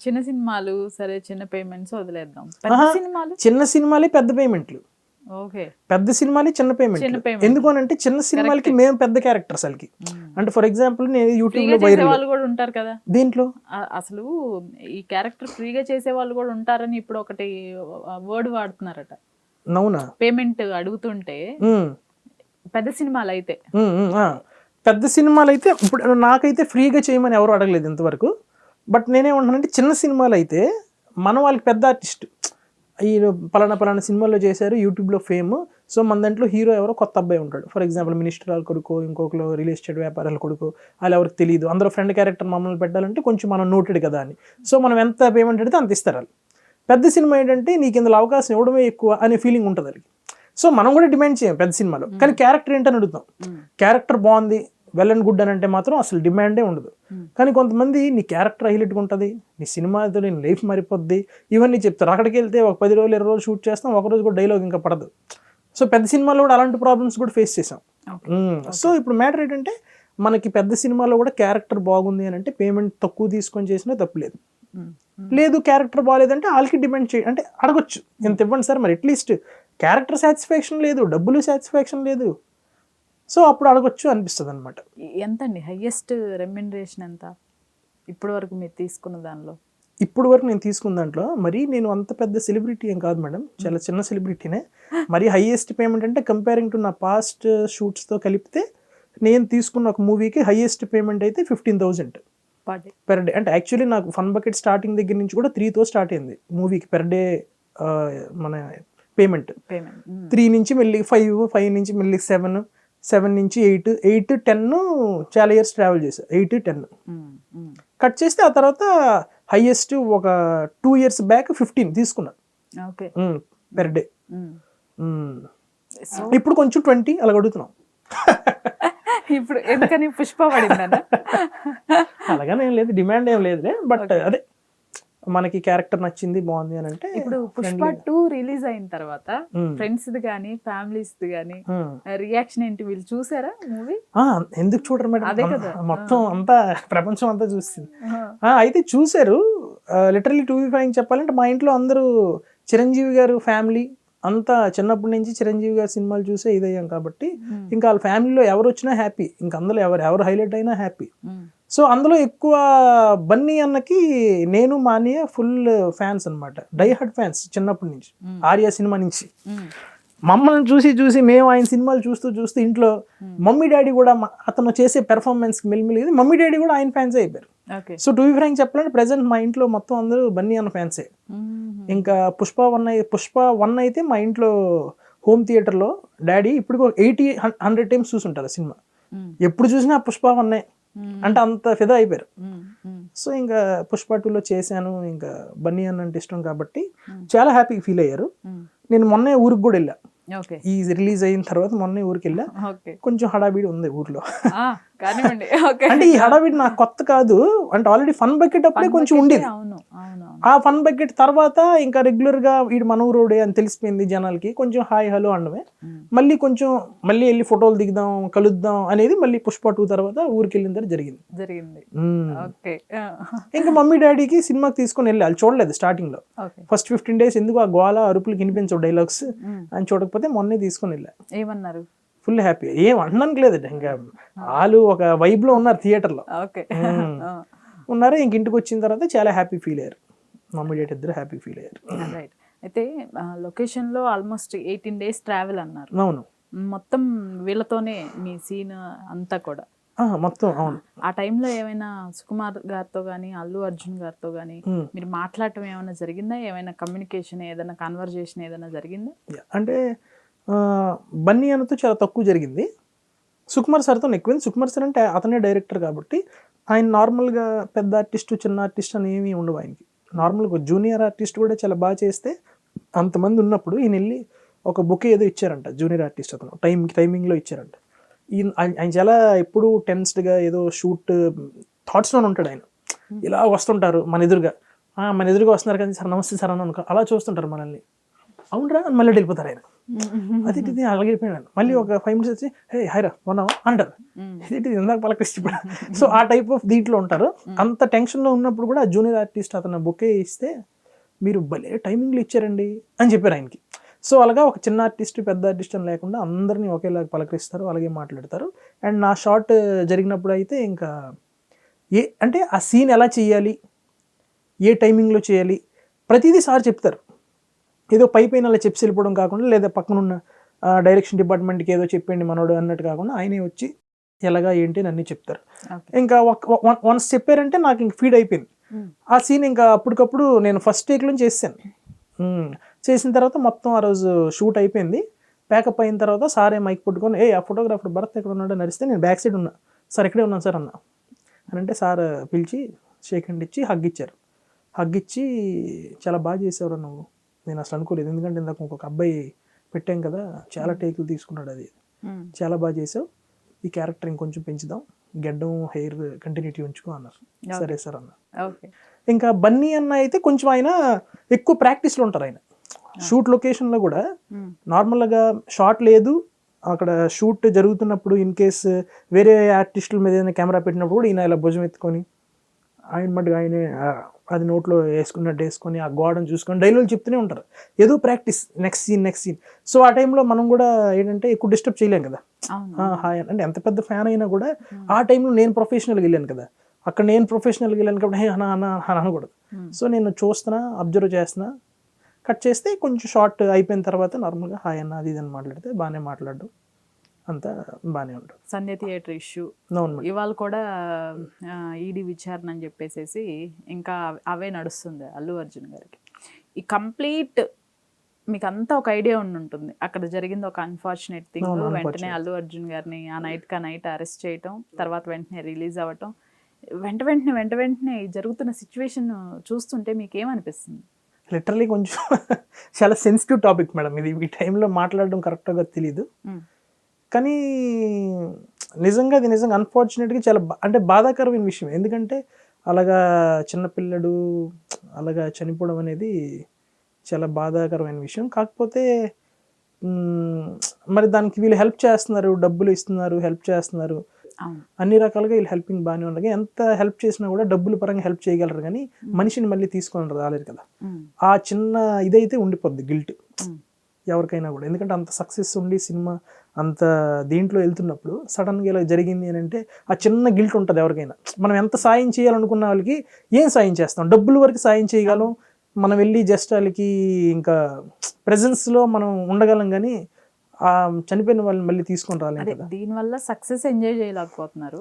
చిన్న సినిమాలు సరే, చిన్న పేమెంట్స్ వదిలేద్దాం. పెద్ద సినిమాలు? చిన్న సినిమాలే పెద్ద పేమెంట్లు, ఓకే. పెద్ద సినిమాలే చిన్న పేమెంట్. ఎందుకు అని అంటే చిన్న సినిమాలకి మేము పెద్ద క్యారెక్టర్ అసలుకి. అంటే ఫర్ ఎగ్జాంపుల్ నేను యూట్యూబ్ లో వైరల్ వాళ్ళు కూడా ఉంటారు కదా దీంట్లో. అసలు ఈ క్యారెక్టర్ ఫ్రీగా చేసే వాళ్ళు కూడా ఉంటారని ఇప్పుడు ఒకటి వర్డ్ వాడుతున్నారట. అవునా? పేమెంట్ అడుగుతుంటే పెద్ద సినిమాలు అయితే, పెద్ద సినిమాలు అయితే ఇప్పుడు నాకైతే ఫ్రీగా చేయమని ఎవరు అడగలేదు ఇంతవరకు. బట్ నేనేమంటానంటే చిన్న సినిమాలు అయితే మన వాళ్ళకి పెద్ద ఆర్టిస్ట్ ఈ పలానా సినిమాల్లో చేశారు, యూట్యూబ్లో ఫేమ్. సో మన దాంట్లో హీరో ఎవరో కొత్త అబ్బాయి ఉంటాడు, ఫర్ ఎగ్జాంపుల్ మినిస్టర్ వాళ్ళ కొడుకు, ఇంకొకరు రియల్ ఎస్టేట్ వ్యాపారాల కొడుకు, వాళ్ళు ఎవరికి తెలియదు, అందరూ ఫ్రెండ్ క్యారెక్టర్ మమ్మల్ని పెట్టాలంటే కొంచెం మనం నోటెడ్ కదా అని. సో మనం ఎంత పేమెంట్ అడిగితే అంత ఇస్తారు వాళ్ళు. పెద్ద సినిమా ఏంటంటే నీకు ఇందులో అవకాశం ఇవ్వడమే ఎక్కువ అనే ఫీలింగ్ ఉంటుంది వాళ్ళకి. సో మనం కూడా డిమాండ్ చేయం పెద్ద సినిమాలో, కానీ క్యారెక్టర్ ఏంటని అడుగుతాం. క్యారెక్టర్ బాగుంది, వెల్ అండ్ గుడ్ అని అంటే మాత్రం అసలు డిమాండే ఉండదు. కానీ కొంతమంది నీ క్యారెక్టర్ హైలైట్గా ఉంటుంది, నీ సినిమాతో నేను లైఫ్ మారిపోద్ది, ఇవన్నీ చెప్తారు. అక్కడికి వెళ్తే ఒక 10 రోజులు 20 రోజులు షూట్ చేస్తాం, ఒక రోజు కూడా డైలాగ్ ఇంకా పడదు. సో పెద్ద సినిమాలో కూడా అలాంటి ప్రాబ్లమ్స్ కూడా ఫేస్ చేసాం. సో ఇప్పుడు మ్యాటర్ ఏంటంటే మనకి పెద్ద సినిమాలో కూడా క్యారెక్టర్ బాగుంది అని అంటే పేమెంట్ తక్కువ తీసుకొని చేసినా తప్పులేదు. లేదు క్యారెక్టర్ బాగాలేదంటే వాళ్ళకి డిమాండ్ చేయ అంటే అడగొచ్చు, ఎంత ఇవ్వండి సార్, మరి అట్లీస్ట్ క్యారెక్టర్ సాటిస్ఫాక్షన్ లేదు, డబ్బులు సాటిస్ఫాక్షన్ లేదు, సో అప్పుడు అడగొచ్చు అనిపిస్తుంది అనమాట. ఎంత అండి హైయెస్ట్ రెమ్యునరేషన్ ఎంత ఇప్పటి వరకు మీరు తీసుకున్న దానిలో? ఇప్పుడు వరకు నేను తీసుకున్న దాంట్లో మరి నేను అంత పెద్ద సెలబ్రిటీ ఏం కాదు మేడం, చాలా చిన్న సెలబ్రిటీనే. మరి హైయెస్ట్ పేమెంట్ అంటే కంపేరింగ్ టు నా పాస్ట్ షూట్స్తో కలిపితే నేను తీసుకున్న ఒక మూవీకి హైయెస్ట్ పేమెంట్ అయితే 15,000 పెర్ డే. అంటే యాక్చువల్లీ నాకు ఫన్ బకెట్ స్టార్టింగ్ దగ్గర నుంచి కూడా 3తో స్టార్ట్ అయింది మూవీకి పెర్ డే మన పేమెంట్. 3 నుంచి మళ్ళీ 5 నుంచి మళ్ళీ 7 నుంచి 8 10 చాలా ఇయర్స్ ట్రావెల్ చేశాను. 8 10 కట్ చేస్తే ఆ తర్వాత హైయెస్ట్ ఒక 2 years బ్యాక్ 15 తీసుకున్నాను పెర్ డే. ఇప్పుడు కొంచెం 20 అలా అడుగుతున్నాం. ఇప్పుడు ఎందుకని పుష్ప పడిందన్న? అలాగనే ఏం లేదు, డిమాండ్ ఏం లేదులే, బట్ అదే మనకి క్యారెక్టర్ నచ్చింది బాగుంది అని అంటే. ఇప్పుడు పుష్ప 2 రిలీజ్ అయిన తర్వాత ఫ్రెండ్స్ ది గానీ ఫ్యామిలీస్ ది గానీ రియాక్షన్ ఏంటి? వీళ్ళు చూసారా మూవీ? ఎందుకు చూడరు మేడం, అదే కదా మొత్తం అంతా ప్రపంచం అంతా చూస్తుంది. అయితే చూసారు. లిటరలీ టు బి ఫ్రాంక్ చెప్పాలంటే మా ఇంట్లో అందరూ చిరంజీవి గారు ఫ్యామిలీ అంతా చిన్నప్పటి నుంచి చిరంజీవి గారి సినిమాలు చూసే ఇదయ్యాం కాబట్టి ఇంకా వాళ్ళ ఫ్యామిలీలో ఎవరు వచ్చినా హ్యాపీ, ఇంకా అందులో ఎవరు హైలైట్ అయినా హ్యాపీ. సో అందులో ఎక్కువ బన్నీ అన్నకి నేను మా అన్నయ్య ఫుల్ ఫ్యాన్స్ అనమాట, డై హార్డ్ ఫ్యాన్స్ చిన్నప్పటి నుంచి. ఆర్య సినిమా నుంచి మమ్మల్ని చూసి మేము ఆయన సినిమాలు చూస్తూ ఇంట్లో మమ్మీ డాడీ కూడా అతను చేసే పెర్ఫార్మెన్స్ మెల్లిమెల్లి మమ్మీ డాడీ కూడా ఆయన ఫ్యాన్సే అయిపోయారు. సో టు బి ఫ్రాంక్ చెప్పాలంటే ప్రెసెంట్ మా ఇంట్లో మొత్తం అందరూ బన్నీ అన్న ఫ్యాన్సే. ఇంకా పుష్ప 1 అయితే మా ఇంట్లో హోమ్ థియేటర్లో డాడీ ఇప్పుడు 80-100 times చూసుంటారు ఆ సినిమా. ఎప్పుడు చూసినా పుష్ప 1 అంటే అంత ఫిదా అయిపోయారు. సో ఇంకా పుష్ప 2లో చేశాను, ఇంకా బన్నీ అన్న అంటే ఇష్టం కాబట్టి చాలా హ్యాపీగా ఫీల్ అయ్యారు. నేను మొన్నే ఊరికి కూడా వెళ్ళా, ఈ రిలీజ్ అయిన తర్వాత మొన్నే ఊరికి వెళ్ళా. కొంచెం హడావిడి ఉంది ఊర్లో. అంటే ఈ హడావిడి నాకు కొత్త కాదు, అంటే ఆల్రెడీ ఫన్ బకెట్ అప్పుడే కొంచెం ఉండేది. ఆ ఫన్ బకెట్ తర్వాత ఇంకా రెగ్యులర్ గా వీడు మన ఊరోడే అని తెలిసిపోయింది జనాలకి, కొంచెం హాయ్ హలో అనడమే. మళ్ళీ వెళ్ళి ఫోటోలు దిగుదాం కలుద్దాం అనేది మళ్ళీ పుష్ప 2 తర్వాత ఊరికి వెళ్ళిన తర్వాత జరిగింది. ఇంకా మమ్మీ డాడీకి సినిమాకి తీసుకొని వెళ్ళాలి, చూడలేదు స్టార్టింగ్ లో. ఫస్ట్ 15 days ఎందుకు ఆ గోల అరుపులు కనిపించవు డైలాగ్స్ అని చూడకపోతే మొన్నే తీసుకొని వెళ్ళా. ఏమన్నారు? Full happy. ఏం అనడానికి లేదు, ఇంకా వాళ్ళు ఒక వైబ్ లో ఉన్నారు, థియేటర్ లో ఉన్నారు. ఇంక ఇంటికి వచ్చిన తర్వాత చాలా హ్యాపీ ఫీల్ అయ్యారు, మమ్మీ డాడీ ఇద్దరు హ్యాపీ ఫీల్ అయ్యారు. అయితే లొకేషన్ లో ఆల్మోస్ట్ 18 days ట్రావెల్ అన్నారు. అవును, మొత్తం వీళ్ళతోనే మీ సీన్ అంతా కూడా మొత్తం. అవును. ఆ టైంలో ఏమైనా సుకుమార్ గారితో కానీ అల్లు అర్జున్ గారితో కానీ మీరు మాట్లాడటం ఏమైనా జరిగిందా? ఏమైనా కమ్యూనికేషన్, ఏదైనా కన్వర్జేషన్ ఏదైనా జరిగిందా? అంటే బన్నీ అన్నతో చాలా తక్కువ జరిగింది, సుకుమార్ సార్తో ఎక్కువైంది. సుకుమార్ సార్ అంటే అతనే డైరెక్టర్ కాబట్టి ఆయన నార్మల్గా పెద్ద ఆర్టిస్ట్ చిన్న ఆర్టిస్ట్ అని ఏమీ ఉండవు ఆయనకి. నార్మల్గా జూనియర్ ఆర్టిస్ట్ కూడా చాలా బాగా చేస్తే అంతమంది ఉన్నప్పుడు ఈయన వెళ్ళి ఒక బుక్ ఏదో ఇచ్చారంట జూనియర్ ఆర్టిస్ట్, అతను టైమింగ్లో ఇచ్చారంట. ఆయన చాలా ఎప్పుడు టెన్స్డ్గా ఏదో షూట్ థాట్స్లోనే ఉంటాడు. ఆయన ఇలా వస్తుంటారు మన ఎదురుగా వస్తున్నారు కానీ సార్ నమస్తే సార్ అని అనుకో అలా చూస్తుంటారు మనల్ని. అవునరా అని మళ్ళీ వెళ్ళిపోతారు ఆయన. అది ఇది అలాగే అయిపోయాను. మళ్ళీ ఒక 5 minutes వచ్చి హే హైరా బాగున్నావా అంటారు. ఇది ఇందాక పలకరిస్తే సో ఆ టైప్ ఆఫ్ దీంట్లో ఉంటారు. అంత టెన్షన్లో ఉన్నప్పుడు కూడా జూనియర్ ఆర్టిస్ట్ అతను బొకే ఇస్తే మీరు భలే టైమింగ్లు ఇచ్చారండి అని చెప్పారు ఆయనకి. సో అలాగా ఒక చిన్న ఆర్టిస్ట్ పెద్ద ఆర్టిస్ట్ అని లేకుండా అందరినీ ఒకేలాగా పలకరిస్తారు, అలాగే మాట్లాడతారు. అండ్ నా షార్ట్ జరిగినప్పుడు అయితే ఇంకా అంటే ఆ సీన్ ఎలా చేయాలి, ఏ టైమింగ్లో చేయాలి ప్రతిదీ సార్ చెప్తారు. ఏదో పైన అలా చెప్పి వెళ్ళిపోవడం కాకుండా, లేదా పక్కనున్న డైరెక్షన్ డిపార్ట్మెంట్కి ఏదో చెప్పండి మనోడు అన్నట్టు కాకుండా ఆయనే వచ్చి ఎలాగా ఏంటి అని అన్నీ చెప్తారు. ఇంకా వన్స్ చెప్పారంటే నాకు ఇంక ఫీడ్ అయిపోయింది. ఆ సీన్ ఇంకా అప్పటికప్పుడు నేను ఫస్ట్ టేక్లో చేసాను. చేసిన తర్వాత మొత్తం ఆ రోజు షూట్ అయిపోయింది. ప్యాకప్ అయిన తర్వాత సారే మైక్ పట్టుకొని ఆ ఫోటోగ్రాఫర్ భరత్ ఎక్కడ ఉన్నాడో నడిస్తే నేను బ్యాక్ సైడ్ ఉన్నా. సార్ ఇక్కడే ఉన్నాను సార్ అన్న అని అంటే సార్ పిలిచి షేక్ హ్యాండ్ ఇచ్చి హగ్ ఇచ్చారు. హగ్ ఇచ్చి చాలా బాగా చేసేవారు నువ్వు, నేను అసలు అనుకోలేదు, ఎందుకంటే ఇందాక ఇంకొక అబ్బాయి పెట్టాం కదా చాలా టేకులు తీసుకున్నాడు, అది చాలా బాగా చేసావు, ఈ క్యారెక్టర్ ఇంకొంచెం పెంచుదాం, గెడ్డం హెయిర్ కంటిన్యూటీ ఉంచుకో అన్నారు. సరే సార్ అన్న. ఇంకా బన్నీ అన్న అయితే కొంచెం ఆయన ఎక్కువ ప్రాక్టీస్లో ఉంటారు. ఆయన షూట్ లొకేషన్లో కూడా నార్మల్గా షాట్ లేదు, అక్కడ షూట్ జరుగుతున్నప్పుడు ఇన్ కేస్ వేరే ఆర్టిస్టుల మీద ఏదైనా కెమెరా పెట్టినప్పుడు కూడా ఈయన ఇలా భుజం ఎత్తుకొని ఆయన మటుకు ఆయనే అది నోట్లో వేసుకున్నట్టు వేసుకొని ఆ గోడను చూసుకొని డైలాగ్ చెప్తూనే ఉంటారు. ఏదో ప్రాక్టీస్, నెక్స్ట్ సీన్. సో ఆ టైంలో మనం కూడా ఏంటంటే ఎక్కువ డిస్టర్బ్ చేయలేం కదా. హాయ్ అంటే ఎంత పెద్ద ఫ్యాన్ అయినా కూడా ఆ టైంలో నేను ప్రొఫెషనల్గా వెళ్ళాను కదా, అక్కడ నేను ప్రొఫెషనల్గా వెళ్ళాను కాబట్టి హే అన్న అన్న అనకూడదు. సో నేను చూస్తున్నా, అబ్జర్వ్ చేస్తున్నా, కట్ చేస్తే కొంచెం షార్ట్ అయిపోయిన తర్వాత నార్మల్గా హాయ్ అన్న అది ఇది అని మాట్లాడితే బాగానే మాట్లాడు, అంతా బాగానే ఉంటుంది. సంధ్య థియేటర్ ఇష్యూ ఇవాళ కూడా ఈడీ విచారణ అని చెప్పేసి ఇంకా అవే నడుస్తుంది అల్లు అర్జున్ గారికి. ఈ కంప్లీట్ మీకు అంతా ఒక ఐడియా ఉంటుంది, అక్కడ జరిగింది ఒక అన్ఫార్చునేట్ థింగ్. వెంటనే అల్లు అర్జున్ గారిని ఆ నైట్ అరెస్ట్ చేయటం, తర్వాత వెంటనే రిలీజ్ అవ్వటం, వెంటనే జరుగుతున్న సిచ్యువేషన్ చూస్తుంటే మీకు ఏమనిపిస్తుంది? లిటరలీ కొంచెం చాలా సెన్సిటివ్ టాపిక్ మేడం ఇది, ఈ టైంలో మాట్లాడడం కరెక్ట్గా తెలీదు. కానీ నిజంగా అన్ఫార్చునేట్గా చాలా అంటే బాధాకరమైన విషయం. ఎందుకంటే అలాగా చిన్నపిల్లడు అలాగా చనిపోవడం అనేది చాలా బాధాకరమైన విషయం. కాకపోతే మరి దానికి వీళ్ళు హెల్ప్ చేస్తున్నారు, డబ్బులు ఇస్తున్నారు, హెల్ప్ చేస్తున్నారు, అన్ని రకాలుగా వీళ్ళు హెల్పింగ్ బాగానే ఉండగా, ఎంత హెల్ప్ చేసినా కూడా డబ్బుల పరంగా హెల్ప్ చేయగలరు కానీ మనిషిని మళ్ళీ తీసుకొని రాలేరు కదా. ఆ చిన్న ఇదైతే ఉండిపోద్ది గిల్ట్ ఎవరికైనా కూడా. ఎందుకంటే అంత సక్సెస్ ఉండి సినిమా అంత దీంట్లో వెళ్తున్నప్పుడు సడన్గా ఇలా జరిగింది అని అంటే ఆ చిన్న గిల్ట్ ఉంటుంది ఎవరికైనా. మనం ఎంత సాయం చేయాలనుకున్న వాళ్ళకి ఏం సాయం చేస్తాం, డబ్బుల వరకు సాయం చేయగలం, మనం వెళ్ళి జస్ట్ వాళ్ళకి ఇంకా ప్రెజెన్స్లో మనం ఉండగలం, కానీ చనిపోయిన వాళ్ళని మళ్ళీ తీసుకొని రాలేం కదా. దీనివల్ల సక్సెస్ ఎంజాయ్ చేయలేకపోతున్నారు.